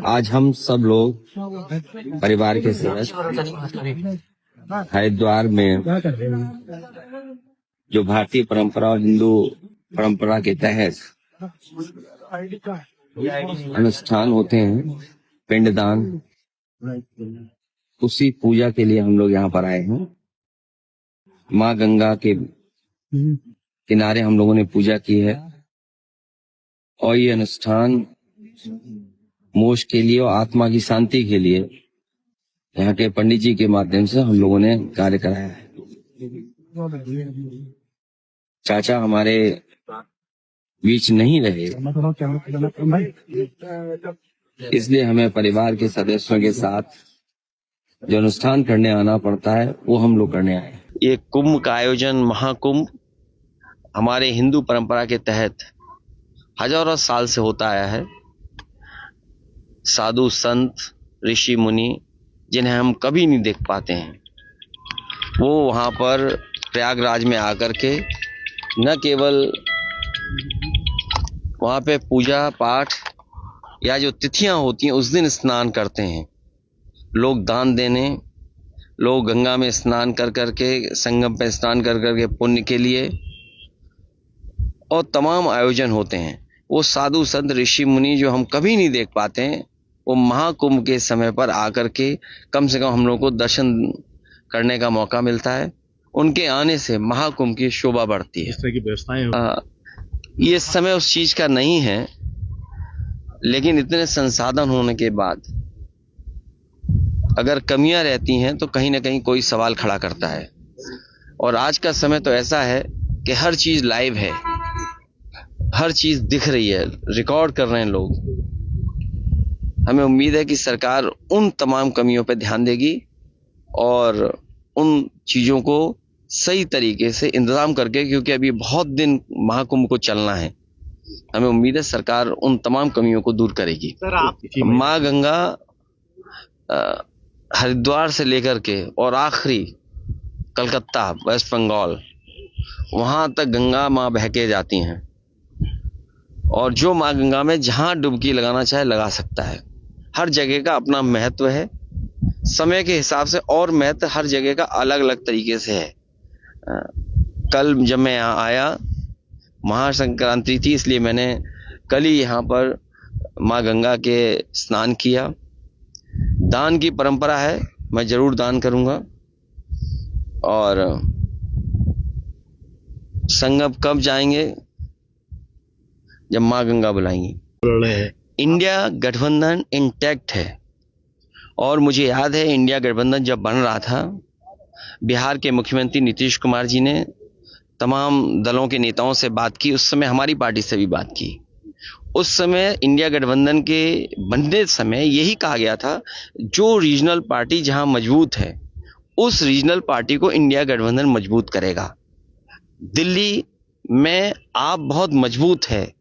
आज हम सब लोग परिवार के सदस्य हरिद्वार में जो भारतीय परंपरा और हिंदू परंपरा के तहत अनुष्ठान होते हैं, पिंडदान, उसी पूजा के लिए हम लोग यहाँ पर आए हैं। माँ गंगा के किनारे हम लोगों ने पूजा की है और ये अनुष्ठान मोक्ष के लिए और आत्मा की शांति के लिए यहाँ के पंडित जी के माध्यम से हम लोगों ने कार्य कराया है। चाचा हमारे बीच नहीं रहे, इसलिए हमें परिवार के सदस्यों के साथ जो अनुष्ठान करने आना पड़ता है वो हम लोग करने आए। ये कुंभ का आयोजन, महाकुंभ, हमारे हिंदू परंपरा के तहत हजारों साल से होता आया है। साधु संत, ऋषि मुनि, जिन्हें हम कभी नहीं देख पाते हैं, वो वहाँ पर प्रयागराज में आकर के न केवल वहाँ पे पूजा पाठ या जो तिथियां होती हैं उस दिन स्नान करते हैं। लोग दान देने, लोग गंगा में स्नान कर करके, संगम पे स्नान कर करके पुण्य के लिए, और तमाम आयोजन होते हैं। वो साधु संत ऋषि मुनि जो हम कभी नहीं देख पाते हैं, वो महाकुंभ के समय पर आकर के कम से कम हम लोग को दर्शन करने का मौका मिलता है। उनके आने से महाकुंभ की शोभा बढ़ती है। इस तरह की व्यवस्थाएं ये समय उस चीज का नहीं है, लेकिन इतने संसाधन होने के बाद अगर कमियां रहती हैं तो कहीं ना कहीं कोई सवाल खड़ा करता है। और आज का समय तो ऐसा है कि हर चीज लाइव है, हर चीज दिख रही है, रिकॉर्ड कर रहे हैं लोग। हमें उम्मीद है कि सरकार उन तमाम कमियों पर ध्यान देगी और उन चीजों को सही तरीके से इंतजाम करके, क्योंकि अभी बहुत दिन महाकुंभ को चलना है, हमें उम्मीद है सरकार उन तमाम कमियों को दूर करेगी। माँ गंगा हरिद्वार से लेकर के और आखिरी कलकत्ता, वेस्ट बंगाल, वहां तक गंगा माँ बह के जाती हैं। और जो माँ गंगा में जहां डुबकी लगाना चाहे लगा सकता है। हर जगह का अपना महत्व है, समय के हिसाब से और महत्व हर जगह का अलग अलग तरीके से है। कल जब मैं यहाँ आया, महासंक्रांति थी, इसलिए मैंने कल ही यहाँ पर माँ गंगा के स्नान किया। दान की परंपरा है, मैं जरूर दान करूंगा। और संगम कब जाएंगे? जब माँ गंगा बुलाएंगी। इंडिया गठबंधन इंटैक्ट है और मुझे याद है इंडिया गठबंधन जब बन रहा था, बिहार के मुख्यमंत्री नीतीश कुमार जी ने तमाम दलों के नेताओं से बात की। उस समय हमारी पार्टी से भी बात की। उस समय इंडिया गठबंधन के बनते समय यही कहा गया था, जो रीजनल पार्टी जहां मजबूत है उस रीजनल पार्टी को इंडिया गठबंधन मजबूत करेगा। दिल्ली में आप बहुत मजबूत है,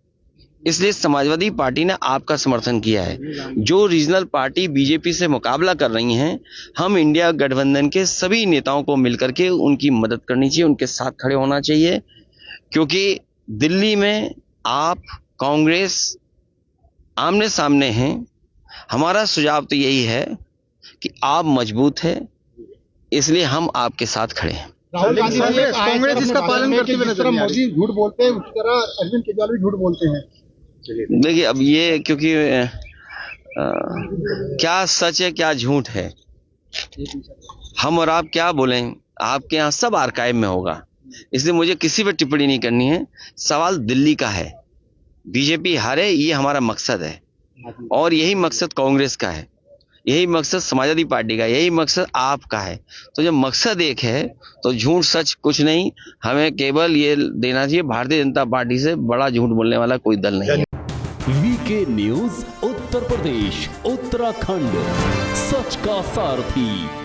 इसलिए समाजवादी पार्टी ने आपका समर्थन किया है। जो रीजनल पार्टी बीजेपी से मुकाबला कर रही हैं, हम इंडिया गठबंधन के सभी नेताओं को मिलकर के उनकी मदद करनी चाहिए, उनके साथ खड़े होना चाहिए। क्योंकि दिल्ली में आप कांग्रेस आमने सामने हैं। हमारा सुझाव तो यही है कि आप मजबूत हैं, इसलिए हम आपके साथ खड़े हैं। राहुल गांधी कांग्रेस इसका पालन करते हुए नजर मोदी झूठ बोलते हैं, उसी तरह अरविंद केजरीवाल भी झूठ बोलते हैं। देखिए, अब ये क्योंकि क्या सच है क्या झूठ है, हम और आप क्या बोलें, आपके यहाँ सब आर्काइव में होगा, इसलिए मुझे किसी पर टिप्पणी नहीं करनी है। सवाल दिल्ली का है, बीजेपी हारे, ये हमारा मकसद है और यही मकसद कांग्रेस का है, यही मकसद समाजवादी पार्टी का, यही मकसद आपका है। तो जब मकसद एक है तो झूठ सच कुछ नहीं। हमें केवल ये देना चाहिए, भारतीय जनता पार्टी से बड़ा झूठ बोलने वाला कोई दल नहीं है। वीके न्यूज उत्तर प्रदेश, उत्तराखंड, सच का सारथी।